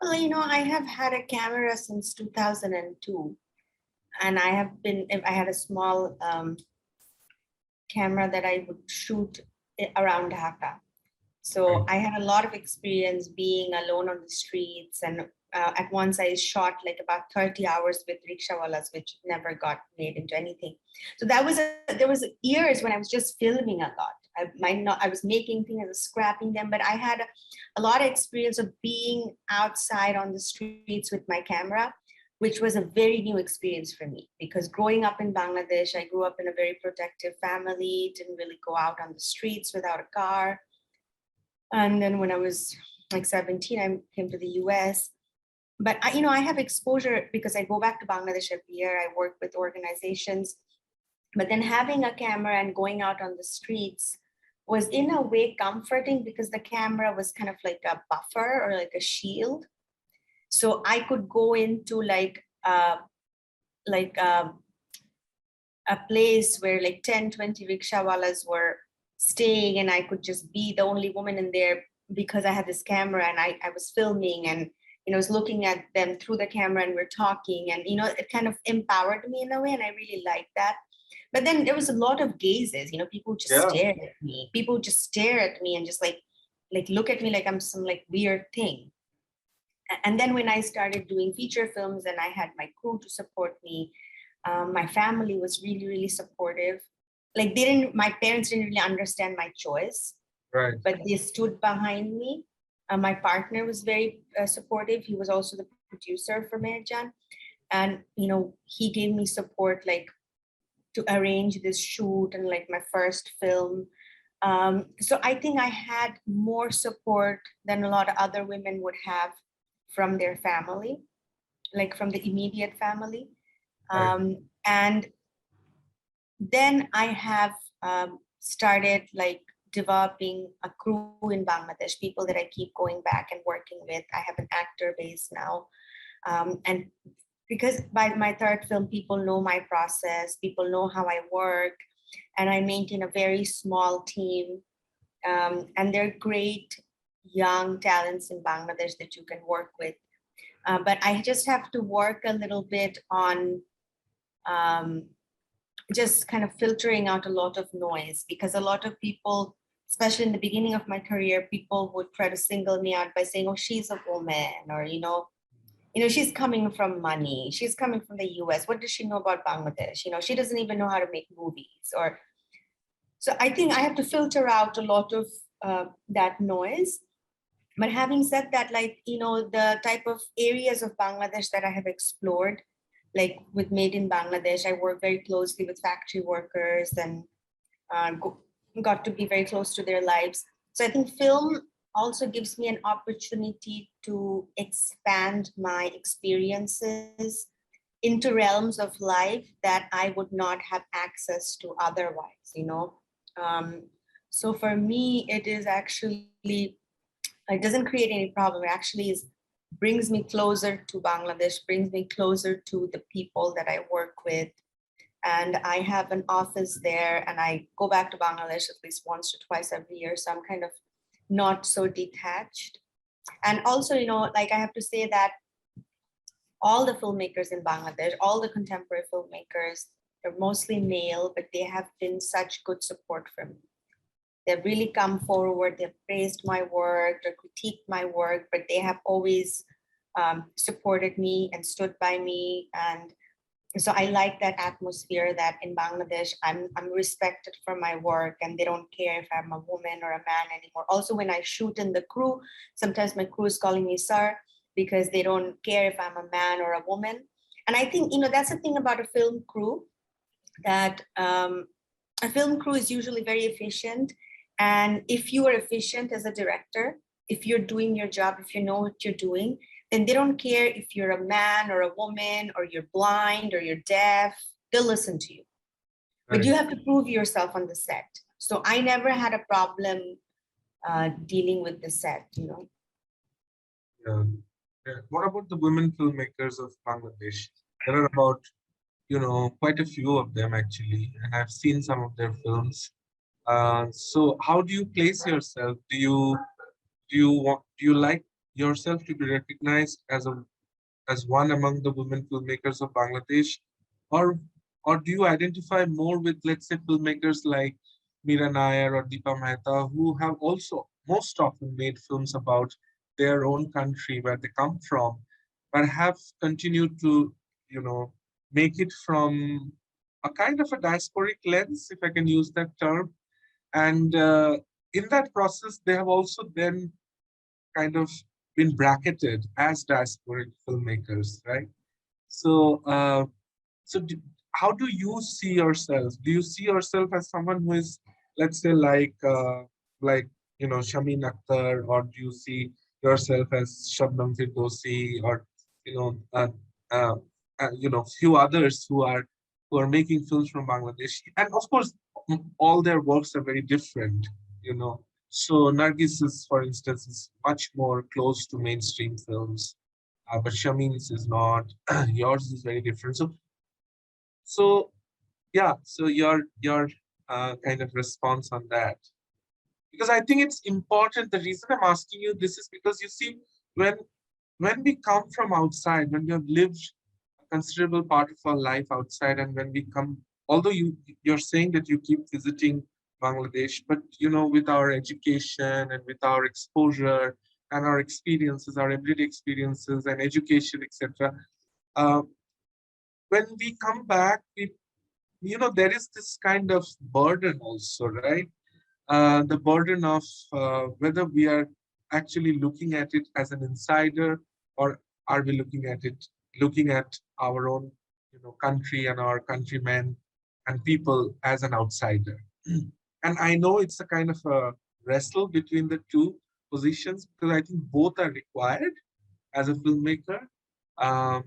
Well, I have had a camera since 2002, and I had a small camera that I would shoot around Dhaka. So Right. I had a lot of experience being alone on the streets, and at once I shot like about 30 hours with rickshawalas, which never got made into anything. So there was years when I was just filming a lot. I was making things, I was scrapping them, but I had a lot of experience of being outside on the streets with my camera, which was a very new experience for me because growing up in Bangladesh, I grew up in a very protective family, didn't really go out on the streets without a car. And then when I was like 17, I came to the US. But I have exposure because I go back to Bangladesh every year. I work with organizations. But then having a camera and going out on the streets was in a way comforting because the camera was kind of like a buffer or like a shield. So I could go into like a place where like 10, 20 rickshawalas were staying, and I could just be the only woman in there because I had this camera and I was filming, and I was looking at them through the camera and we're talking, and it kind of empowered me in a way, and I really liked that. But then there was a lot of gazes, people just Yeah. stare at me. People just stare at me and just like look at me like I'm some like weird thing. And then when I started doing feature films and I had my crew to support me, my family was really, really supportive. Like my parents didn't really understand my choice, Right. but they stood behind me. My partner was very supportive. He was also the producer for Meherjan. And, he gave me support, like to arrange this shoot and like my first film. So I think I had more support than a lot of other women would have from their family, like from the immediate family. Right. And then I have started like developing a crew in Bangladesh, people that I keep going back and working with. I have an actor base now. And because by my third film, people know my process, people know how I work, and I maintain a very small team. And they're great young talents in Bangladesh that you can work with. But I just have to work a little bit on um, just kind of filtering out a lot of noise, because a lot of people, especially in the beginning of my career, people would try to single me out by saying, oh, she's a woman, or, she's coming from money. She's coming from the US. What does she know about Bangladesh? She doesn't even know how to make movies. So I think I have to filter out a lot of that noise. But having said that, the type of areas of Bangladesh that I have explored, like with Made in Bangladesh, I work very closely with factory workers and got to be very close to their lives. So I think film also gives me an opportunity to expand my experiences into realms of life that I would not have access to otherwise. So for me, it is actually, it doesn't create any problem. It actually brings me closer to Bangladesh, brings me closer to the people that I work with. And I have an office there, and I go back to Bangladesh at least once or twice every year. So I'm kind of not so detached. And also, like I have to say that all the filmmakers in Bangladesh, all the contemporary filmmakers, they're mostly male, but they have been such good support for me. They've really come forward, they've praised my work, or critiqued my work, but they have always supported me and stood by me. And so I like that atmosphere that in Bangladesh, I'm respected for my work, and they don't care if I'm a woman or a man anymore. Also, when I shoot in the crew, sometimes my crew is calling me sir, because they don't care if I'm a man or a woman. And I think, that's the thing about a film crew, that a film crew is usually very efficient. And if you are efficient as a director, if you're doing your job, if you know what you're doing, then they don't care if you're a man or a woman, or you're blind or you're deaf, they'll listen to you. But Right. you have to prove yourself on the set. So I never had a problem dealing with the set. Yeah. Yeah. What about the women filmmakers of Bangladesh? There are about, quite a few of them actually, and I've seen some of their films. So how do you place yourself? Do you like yourself to be recognized as one among the women filmmakers of Bangladesh, or do you identify more with, let's say, filmmakers like Meera Nair or Deepa Mehta, who have also most often made films about their own country, where they come from, but have continued to, make it from a kind of a diasporic lens, if I can use that term. And in that process, they have also then kind of been bracketed as diasporic filmmakers, right? So, how do you see yourself? Do you see yourself as someone who is, let's say, like Shamin Akhtar, or do you see yourself as Shabnam Firdausi, or you know, uh, uh, few others who are making films from Bangladesh, and of course, all their works are very different, you know. So Nargis is, for instance, is much more close to mainstream films, but Shamin's is not. Yours is very different. So yeah, so your kind of response on that, because I think it's important. The reason I'm asking you this is because you see, when we come from outside, when we have lived a considerable part of our life outside, and when we come, although you're saying that you keep visiting Bangladesh, but with our education and with our exposure and our experiences, our everyday experiences and education, etc. Uh, when we come back, there is this kind of burden also, right? The burden of whether we are actually looking at it as an insider, or are we looking at our own country and our countrymen and people as an outsider. And I know it's a kind of a wrestle between the two positions, because I think both are required as a filmmaker. um,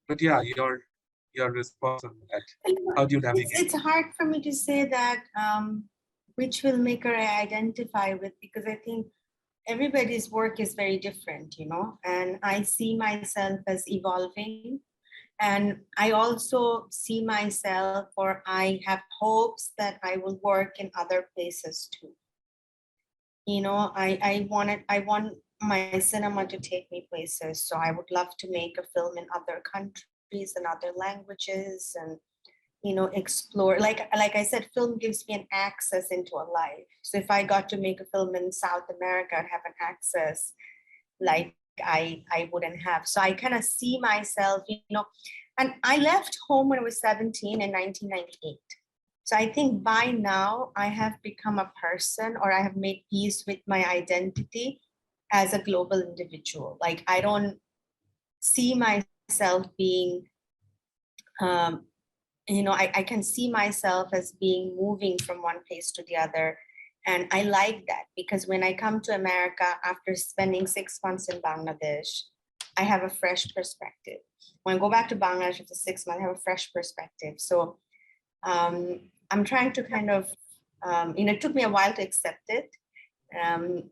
but yeah, your response on that, how do you navigate? It's hard for me to say that which filmmaker I identify with, because I think everybody's work is very different, and I see myself as evolving. And I also see myself, or I have hopes that I will work in other places too. I want my cinema to take me places. So I would love to make a film in other countries and other languages, and explore. Like I said, film gives me an access into a life. So if I got to make a film in South America, I'd have an access like I wouldn't have. So I kind of see myself, and I left home when I was 17 in 1998. So I think by now I have become a person, or I have made peace with my identity as a global individual. Like I don't see myself being, I can see myself as being moving from one place to the other. And I like that, because when I come to America after spending 6 months in Bangladesh, I have a fresh perspective. When I go back to Bangladesh after 6 months, I have a fresh perspective. So I'm trying to kind of, it took me a while to accept it,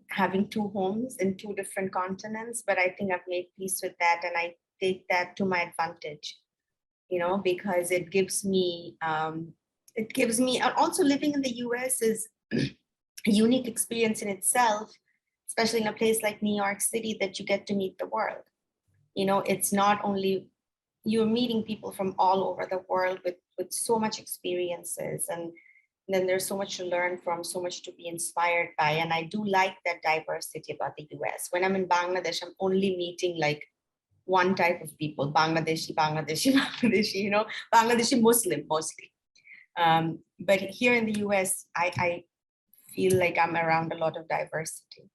having two homes in two different continents, but I think I've made peace with that, and I take that to my advantage, because it gives me, and also living in the US is a unique experience in itself, especially in a place like New York City, that you get to meet the world. It's not only you're meeting people from all over the world with so much experiences, and then there's so much to learn from, so much to be inspired by. And I do like that diversity about the US. When I'm in Bangladesh, I'm only meeting like one type of people: Bangladeshi, Bangladeshi Muslim mostly. But here in the US, I feel like I'm around a lot of diversity.